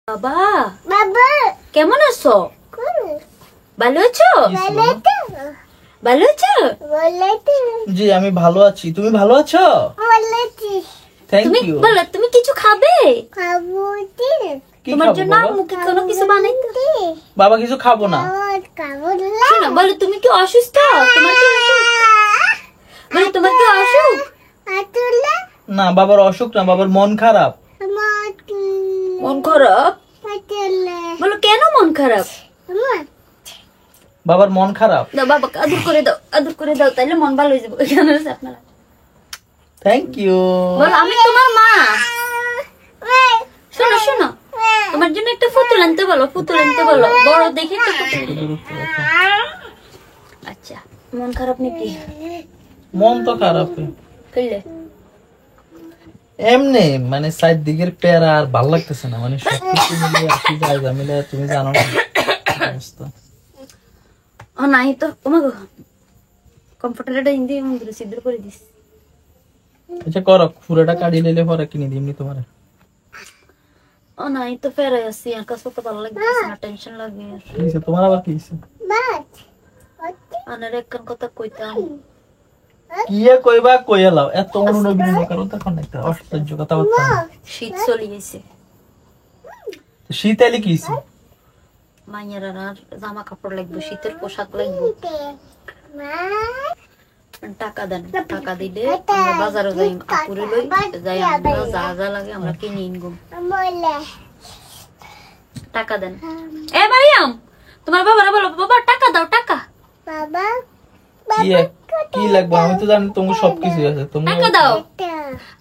বাবা বাবা কেমন আছো? ভালো আছো? ভালো আছো? জি আমি ভালো আছি। তুমি ভালো আছো? Thank you. বলো তুমি কিছু খাবে? কি তোমার খাবো জন্য বাবা? মুখে কোনো কিছু বানাইতে? বাবা কিছু খাবো না। শোনো বলো তুমি কি অসুস্থ? তোমার কি অসুখ? বলো তোমার কি অসুখ? না বাবার অসুখ না, বাবার মন খারাপ। মন খারাপ? বলো কেন মন খারাপ? বাবার মন খারাপ। দাও বাবাকে আদর করে দাও তাইলে মন ভালো হয়ে যাবে। এখানে আছে আপনারা। Thank you. বলো আমি তোমার মা। শোনো শোনো তোমার জন্য একটা পুতুল আনতে বলো, পুতুল আনতে বলো, বড় দেখে একটা পুতুল। আচ্ছা মন খারাপ নাকি? মন তো খারাপ কইলে এমনি, মানে সাইড দিকের প্যারা আর ভালো লাগতেছে না, মানে সবকিছু মিলিয়ে আর কি যায় মিলে তুমি জানো না অবস্থা। ও নাই তো ওমাগো কমফর্টারটা ইন্দি মন্দিরে সিদ্ধ করে দিস। আচ্ছা করো, পুরোটা কাটি লইলে পরে কিনে দিমনি তোমারে। ও নাই তো ফেরাই আসি, আর কাছে তো ভালো লাগতেছে না, টেনশন লাগে। কি হইছে তোমার, আবার কি হইছে? আনার একখান কথা কইতাম। কি কইবা কইয়া লাও, এত অনুনয় করো তখন একটা অসহ্য কথা বলতে। শীত চলে গেছে, শীত এলে কি হইছে? মাইয়ার আর জামা কাপড় লাগবে, শীতের পোশাক লাগবে। টাকা দেন, টাকা দিলে আমরা বাজারে যাই, আপুরে লই যাই, আমরা যা যা লাগে আমরা কিনে আনবো। টাকা দেন। এ মারিয়াম তোমার বাবারে বলো, বাবা টাকা দাও, টাকা কি লাগবে? আমি তো জানি তোমার সবকিছু আছে। তুমি টাকা দাও,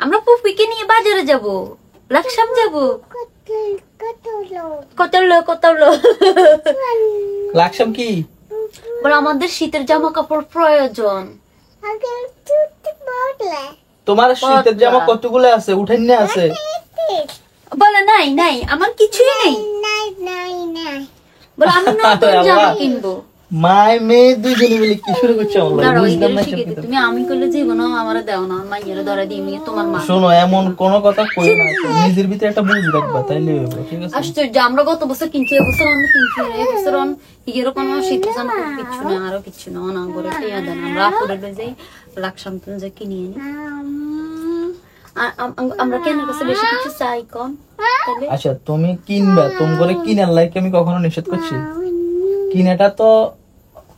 আমরা পুপিকে নিয়ে বাজারে যাব, লাকসাম যাব। কত লো লাকসাম কি? বলো আমাদের শীতের জামা কাপড় প্রয়োজন। তোমার শীতের জামা কতগুলো আছে? উঠেন না আছে? বলো নাই নাই আমার কিছুই নেই। বলো আমি নতুন জামা কিনবো। মাই মেয়ে দুইজনে মিলে কি শুরু করছে? তুমি আমি করলে জীবন আমার দেও না, মাইয়ের ধরে দিই তোমার মা। শোনো এমন কোন কথা কই না, নিজের ভিতরে একটা বুঝ রাখবা তাইলে হবে, ঠিক আছে? আশ্চর্য, আমরা গত বছর কিনছি, এবছর আমি কিনছি, এবছর এরকম শীতের জামা কিচ্ছু না, আরো কিচ্ছু না, না করে টিয়া দেন, আমরা আপুরে যাই লাকসাম যে কিনে আনি। আমরা কেন কাছে বেশি কিছু চাই কম। আচ্ছা তুমি কিনবা, তুমি করে কিনার লাইকে আমি কখনো নিষেধ করছি? কিনাটা তো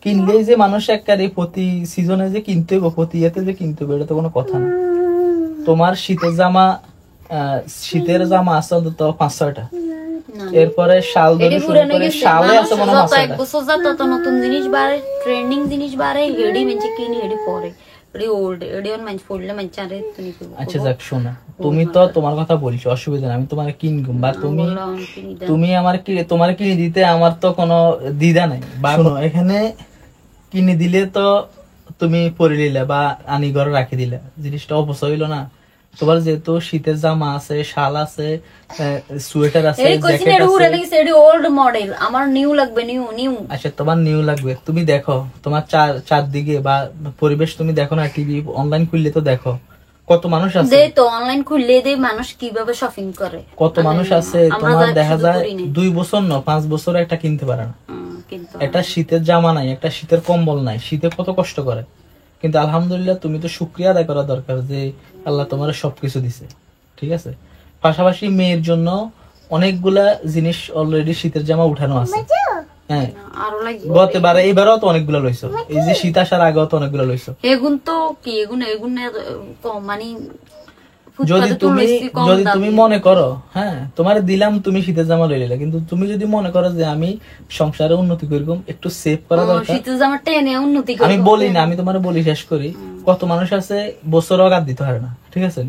কিনলেই যে মানুষ একবারে প্রতি সিজনে যে কিনতে হবে, প্রতি ইয়েতে যে কিনতে হবে, এটা তো কোনো কথা না। তোমার শীতের জামা আছে অন্তত 5-6টা, এরপরে শাল ধরে শুরু করে শালে আছে মনে হয় 5-6টা। এক বছর যত নতুন জিনিস বাড়ে, ট্রেন্ডিং জিনিস বাড়ে, হেডি মেঞ্চে কিনি, হেডি পরে আচ্ছা যাক শোনো, তুমি তো তোমার কথা বলছো, অসুবিধা নেই, আমি তোমার কিনবো বা তুমি আমার তোমার কিনে দিতে আমার তো কোনো দ্বিধা নাই। বা শোনো এখানে কিনে দিলে তো তুমি পরে নিলে বা আনি ঘরে রাখি দিলে, জিনিসটা অপচয় হইলো না? তোমার যেহেতু শীতের জামা আছে, শাল আছে, সোয়েটার আছে, জ্যাকেট আছে, ওল্ড মডেল, আমার নিউ লাগবে, নিউ। আচ্ছা তোমার নিউ লাগবে, তুমি দেখো তোমার চারদিকে বা পরিবেশ তুমি দেখো না, টিভি অনলাইন খুললে তো দেখো কত মানুষ আছে। যে তো অনলাইন খুললে দে মানুষ কিভাবে শপিং করে, কত মানুষ আছে। তোমার দেখা যায় 2 বছর না 5 বছর একটা কিনতে পারে না, একটা শীতের জামা নাই, একটা শীতের কম্বল নাই, শীতে কত কষ্ট করে। কিন্তু আলহামদুলিল্লাহ তুমি তো শুকরিয়া আদায় করা দরকার যে আল্লাহ তোমার সবকিছু দিছে, ঠিক আছে? পাশাপাশি মেয়ের জন্য অনেকগুলা জিনিস অলরেডি শীতের জামা উঠানো আছে। হ্যাঁ গতবারে এবারও তো অনেকগুলো লইছো, এই যে শীত আসার আগেও তো অনেকগুলো লইছো। এগুন তো কি এগুন কম, মানে যদি তুমি মনে করো হ্যাঁ তোমার দিলাম, তুমি শীতের জামা লই নিলে, কিন্তু তুমি যদি মনে করো যে আমি সংসারে উন্নতি করব, একটু সেভ করা দরকার, শীতের জামা টেনে উন্নতি করব, আমি বলি না, আমি তোমার বলি শেষ করি। কত মানুষ আছে বছর আগাত দিতে পারে না, ঠিক আছে?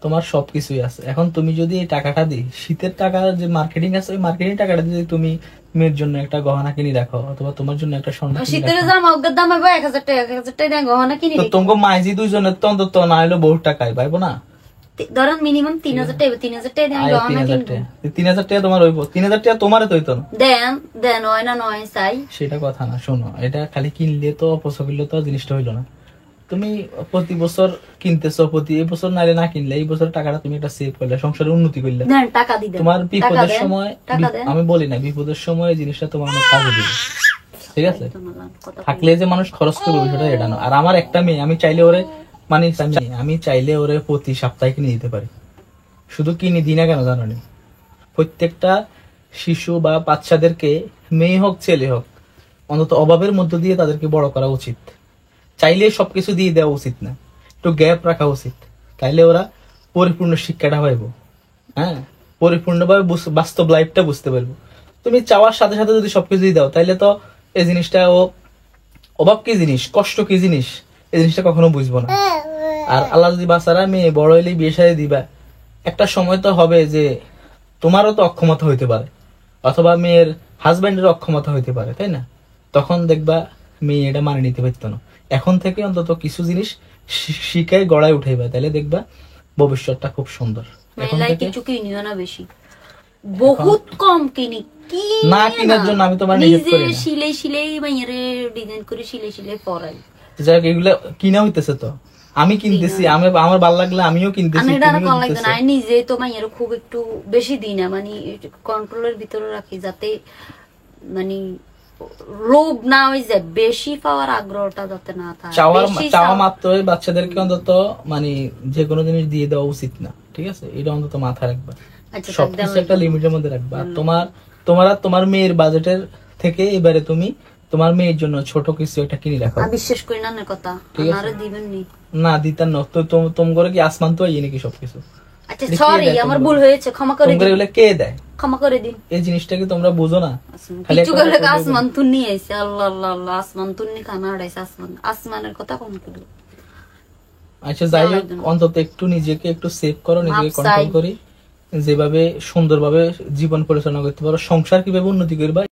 তোমার সবকিছুই আছে। এখন তুমি যদি এই টাকাটা দিই, শীতের টাকা যে মার্কেটিং আছে, ওই মার্কেটিং টাকাটা দিয়ে তুমি মেয়ের জন্য একটা গহনা কিনে রাখো, অথবা তোমার জন্য একটা স্বর্ণ শীতের জামা ওর দাম হবে 1000 টাকা, 1000 টাকা গহনা কিনে তো তোমাকে মাইজি দুইজনের তো অন্তত না হলে বহু টাকাই পাইবো না। ধরেন মিনিমাম 3000 টাকা, 3000 টাকা দিয়ে গহনা কিনবো। 3000 টাকা তোমার হইব, 3000 টাকা তোমারে তো হইতো না। দেন হয় না নয় চাই, সেটা কথা না। শোনো এটা খালি কিনলে তো অপচয় করলে তো জিনিসটা হইলো না। তুমি প্রতি বছর কিনতেছো, প্রতি এই বছর নাইলে না কিনলে এই বছর টাকাটা তুমি একটা সেভ করলে, সংসারের উন্নতি করলে, দেন টাকা দিবেন, তোমার বিপদের দেন, সময়, টাকা দেন। আমি বলি না বিপদের সময় এই জিনিসটা তোমার অনেক কাজে দিবে, ঠিক আছে? কথা থাকলে যে মানুষ খরচ করবে বিষয়টা এটা না। আর আমার একটা মেয়ে, আমি চাইলে ওরে মানে আমি চাইলে ওরে প্রতি সপ্তাহে কিনে দিতে পারি। শুধু কিনে দিই না কেন জানো নি? প্রত্যেকটা শিশু বা বাচ্চাদেরকে, মেয়ে হোক ছেলে হোক, অন্তত অভাবের মধ্য দিয়ে তাদেরকে বড় করা উচিত। চাইলে সবকিছু দিয়ে দেওয়া উচিত না, একটু গ্যাপ রাখা উচিত, তাইলে ওরা পরিপূর্ণ শিক্ষাটা পাইব, হ্যাঁ, পরিপূর্ণভাবে বাস্তব লাইফটা বুঝতে পারবো। তুমি চাওয়ার সাথে সাথে যদি সবকিছু দিয়ে দাও, তাইলে তো এই জিনিসটা অভাব কি জিনিস, কষ্ট কি জিনিস, এই জিনিসটা কখনো বুঝবো না। আর আল্লাহ যদি বাচ্চারা মেয়ে বড় হইলে বিয়ে শাদী দিবা, একটা সময় তো হবে যে তোমারও তো অক্ষমতা হইতে পারে, অথবা মেয়ের হাজবেন্ডের অক্ষমতা হইতে পারে, তাই না? তখন দেখবা মেয়ে এটা মানে নিতে পারতো না। এখন থেকে অন্তত কিছু জিনিস শিখাই গড়ায় উঠাইবা, তাহলে দেখবা ভবিষ্যৎটা খুব সুন্দর। এখন মেলাই থেকে কিছু কিনিও না বেশি, বহুত কম কিনি, কি না কিনার জন্য আমি তোমার নিষেধ নিজে করি না। সিলাই মাইয়ারে ডিজাইন করে সিলাই পরাই। যাই হোক, এগুলা কিনা হইতেছে তো, আমি কিনতেছি, আমি আমার ভালো লাগলে আমিও কিনতেছি, আমি এটা আর তুমিও কোন লাগবে কিনতেছো। না, আমি নিজে তো মাইয়ারে খুব একটু বেশি দিই না, মানে কন্ট্রোলের ভিতরে রাখি, যাতে মানে লোভ না হয়ে যায়, বেশি পাওয়ার আগ্রহটা যাতে না থাকে। বেশি চাওয়া মাত্রই বাচ্চাদেরকে অন্তত মানে যে কোনো জিনিস দিয়ে দেওয়া উচিত না, ঠিক আছে? এটা অন্তত মাথায় রাখবা, আচ্ছা, সবকিছু একটা লিমিটের মধ্যে রাখবা। তোমার মেয়ের বাজেটের থেকে এবারে তুমি তোমার মেয়ের জন্য ছোট কিছু একটা কিনে রাখো। আমি বিশ্বাস করি না না কথা, আনারে দিবেন নি না দিতেন না তো, তোম করে কি আসমান তো নাকি সবকিছু? আচ্ছা সরি, আমার ভুল হয়েছে, ক্ষমা করে দিন, এগুলো কে দেয়? ক্ষমা করে দিন। এই জিনিসটা কি তোমরা বুঝো না? কিছু গেলে আসমান তুন্নি আইছে, আল্লাহ আল্লাহ আল্লাহ, আসমান তুন্নি খানা আড়াইছে, আসমানের কথা কম করলো। আচ্ছা যাই হোক, অন্তত একটু নিজেকে একটু সেভ করো, নিজেকে কন্ট্রোল করি, যেভাবে সুন্দরভাবে জীবন পরিচালনা করতে পারো, সংসার কিভাবে উন্নতি করবা